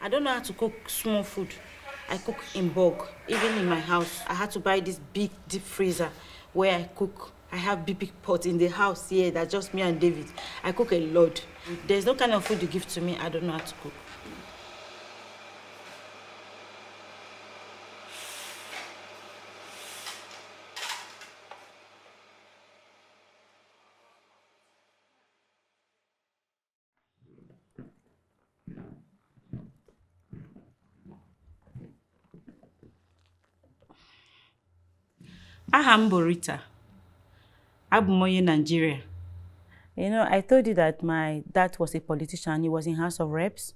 I don't know how to cook small food. I cook in bulk. Even in my house, I had to buy this big deep freezer where I cook. I have big pot in the house here that's just me and David. I cook a lot. There's no kind of food you give to me, I don't know how to cook. Aha m bụ Rita. Abụ m onye Nigeria. I told you that my dad was a politician. He was in House of Reps.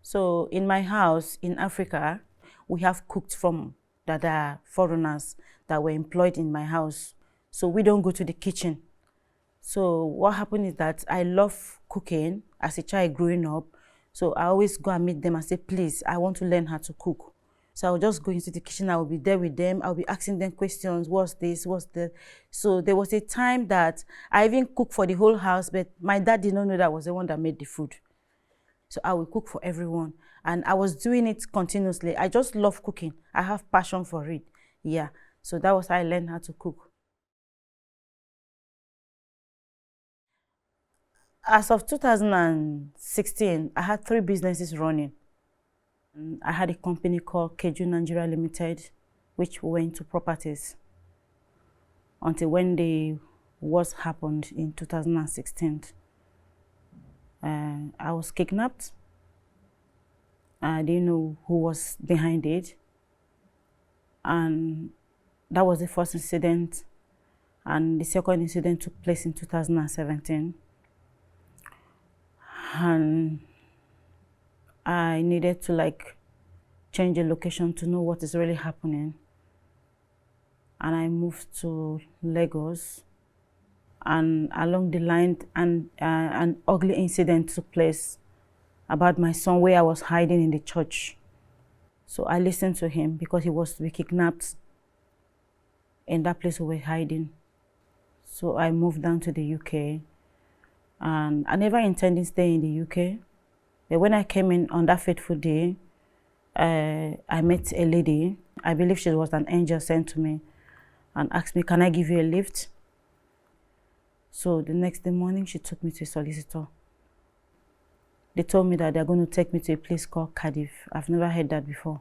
So in my house in Africa, we have cooked from that are foreigners that were employed in my house. So we don't go to the kitchen. So what happened is that I love cooking as a child growing up. So I always go and meet them and say, please, I want to learn how to cook. So I'll just go into the kitchen, I'll be there with them, I'll be asking them questions, what's this, what's that? So there was a time that I even cooked for the whole house, but my dad did not know that I was the one that made the food. So I will cook for everyone. And I was doing it continuously. I just love cooking. I have passion for it. Yeah. So that was how I learned how to cook. As of 2016, I had 3 businesses running. I had a company called Keju Nigeria Limited, which went into properties until when the wars happened in 2016. I was kidnapped. I didn't know who was behind it. And that was the first incident. And the second incident took place in 2017. And I needed to change the location to know what is really happening. And I moved to Lagos. And along the line, an ugly incident took place about my son where I was hiding in the church. So I listened to him because he was to be kidnapped in that place we were hiding. So I moved down to the UK. And I never intended staying in the UK. But when I came in on that fateful day, I met a lady. I believe she was an angel sent to me and asked me, can I give you a lift? So the next day morning, she took me to a solicitor. They told me that they're going to take me to a place called Cardiff. I've never heard that before.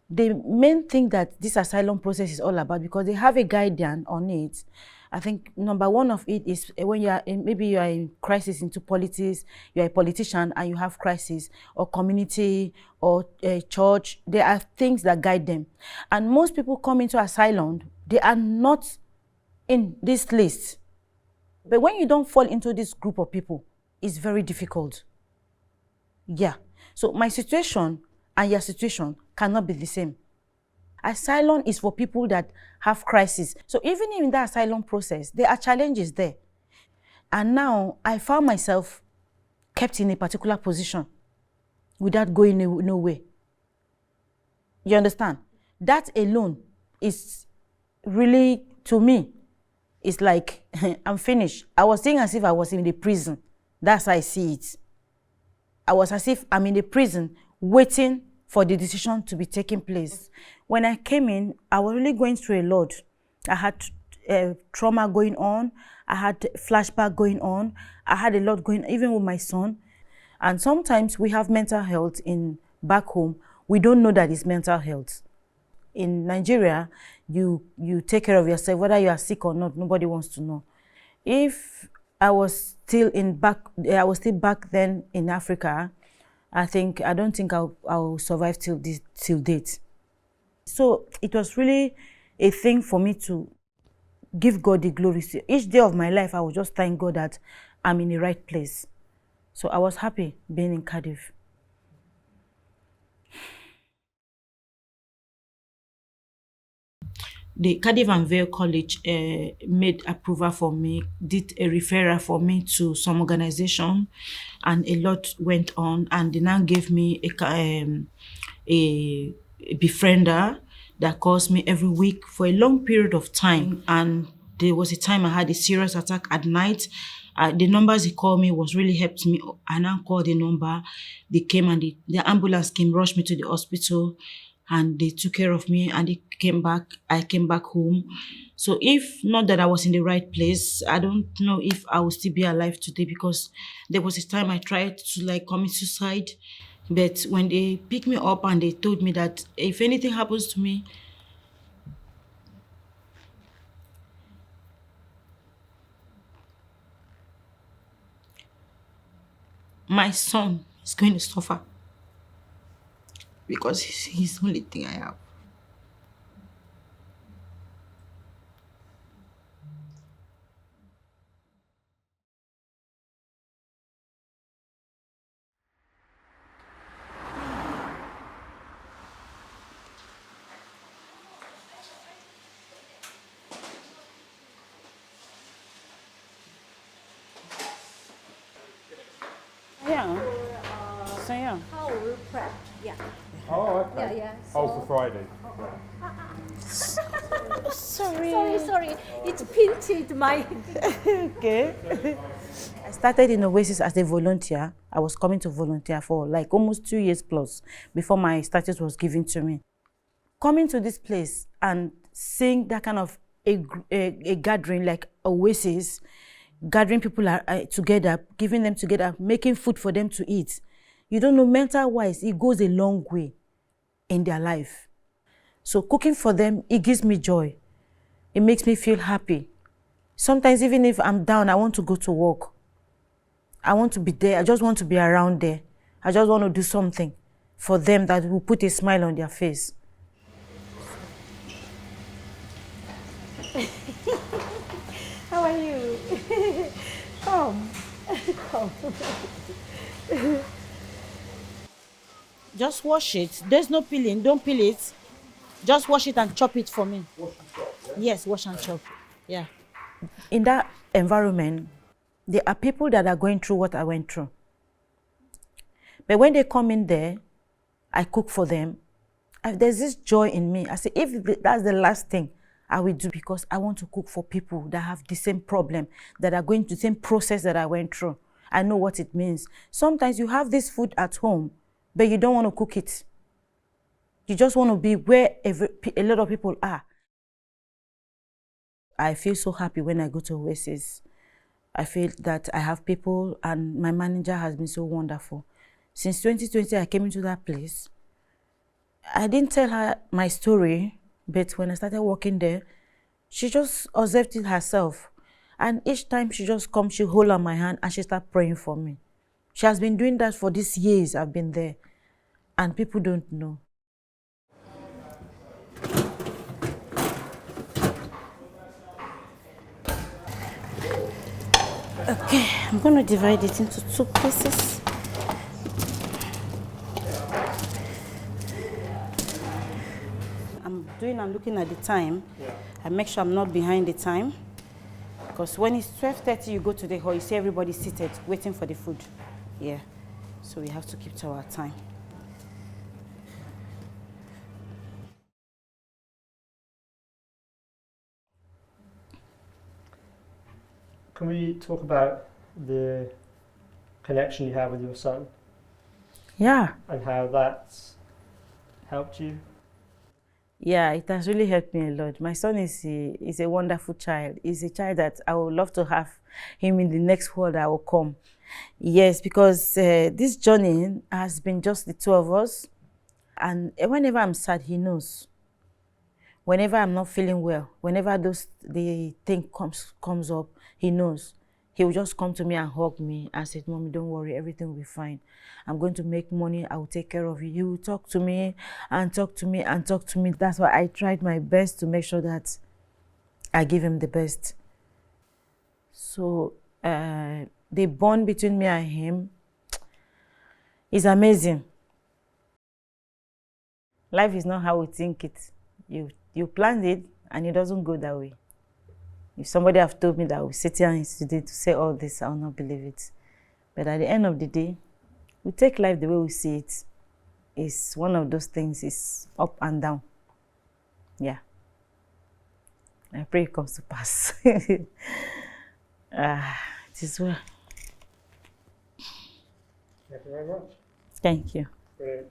The main thing that this asylum process is all about, because they have a guidance on it, I think number one of it is when maybe you are in crisis into politics, you are a politician and you have crisis, or community, or a church, there are things that guide them. And most people come into asylum, they are not in this list. But when you don't fall into this group of people, it's very difficult. Yeah. So my situation and your situation cannot be the same. Asylum is for people that have crisis. So even in that asylum process, there are challenges there. And now I found myself kept in a particular position without going nowhere. You understand? That alone is really, to me, it's like I'm finished. I was saying as if I was in the prison. That's how I see it. I was as if I'm in the prison waiting for the decision to be taking place. When I came in, I was really going through a lot. I had trauma going on. I had flashback going on. I had a lot going on, even with my son. And sometimes we have mental health in back home. We don't know that it's mental health. In Nigeria, you take care of yourself, whether you are sick or not, nobody wants to know. If I was still back then in Africa, I don't think I'll survive till date. So it was really a thing for me to give God the glory. Each day of my life, I would just thank God that I'm in the right place. So I was happy being in Cardiff. The Cardiff and Vale College made approval for me, did a referral for me to some organization, and a lot went on. And they now gave me a befriender that calls me every week for a long period of time. And there was a time I had a serious attack at night. The numbers he called me was really helped me. I now called the number. They came and the ambulance came, rushed me to the hospital, and they took care of me and they came back. I came back home. So if not that I was in the right place, I don't know if I would still be alive today, because there was a time I tried to like commit suicide. But when they picked me up and they told me that if anything happens to me, my son is going to suffer, because he's the only thing I have. Yeah. So yeah. How will prep? Yeah. Oh, okay. Yeah. Oh, for Friday. Sorry. It pinted my. Okay. I started in Oasis as a volunteer. I was coming to volunteer for like almost 2 years plus before my status was given to me. Coming to this place and seeing that kind of a gathering like Oasis, gathering people together, giving them together, making food for them to eat. You don't know, mental wise, it goes a long way in their life. So cooking for them, it gives me joy. It makes me feel happy. Sometimes even if I'm down, I want to go to work. I want to be there. I just want to be around there. I just want to do something for them that will put a smile on their face. How are you? Come. Just wash it. There's no peeling. Don't peel it. Just wash it and chop it for me. Wash and chop, yeah? Yes, wash and chop. Yeah. In that environment, there are people that are going through what I went through. But when they come in there, I cook for them. There's this joy in me. I say, if that's the last thing I will do, because I want to cook for people that have the same problem, that are going through the same process that I went through. I know what it means. Sometimes you have this food at home, but you don't want to cook it. You just want to be where a lot of people are. I feel so happy when I go to Oasis. I feel that I have people, and my manager has been so wonderful. Since 2020, I came into that place. I didn't tell her my story, but when I started working there, she just observed it herself. And each time she just comes, she hold on my hand and she start praying for me. She has been doing that for these years I've been there. And people don't know. Okay, I'm going to divide it into 2 pieces. I'm looking at the time. Yeah. I make sure I'm not behind the time. Because when it's 12:30, you go to the hall, you see everybody seated, waiting for the food. Yeah. So we have to keep to our time. Can we talk about the connection you have with your son Yeah. and how that's helped you? Yeah, it has really helped me a lot. My son is a wonderful child. He's a child that I would love to have him in the next world that will come. Yes, because this journey has been just the 2 of us. And whenever I'm sad, he knows. Whenever I'm not feeling well, whenever the thing comes up, he knows. He will just come to me and hug me and say, "Mommy, don't worry, everything will be fine. I'm going to make money. I will take care of you." He will talk to me and talk to me and talk to me. That's why I tried my best to make sure that I give him the best. So the bond between me and him is amazing. Life is not how we think it. You planned it and it doesn't go that way. If somebody have told me that I will sit here today to say all this, I will not believe it. But at the end of the day, we take life the way we see it. It's one of those things, it's up and down. Yeah. I pray it comes to pass. It is well. Thank you very much. Thank you. Brilliant.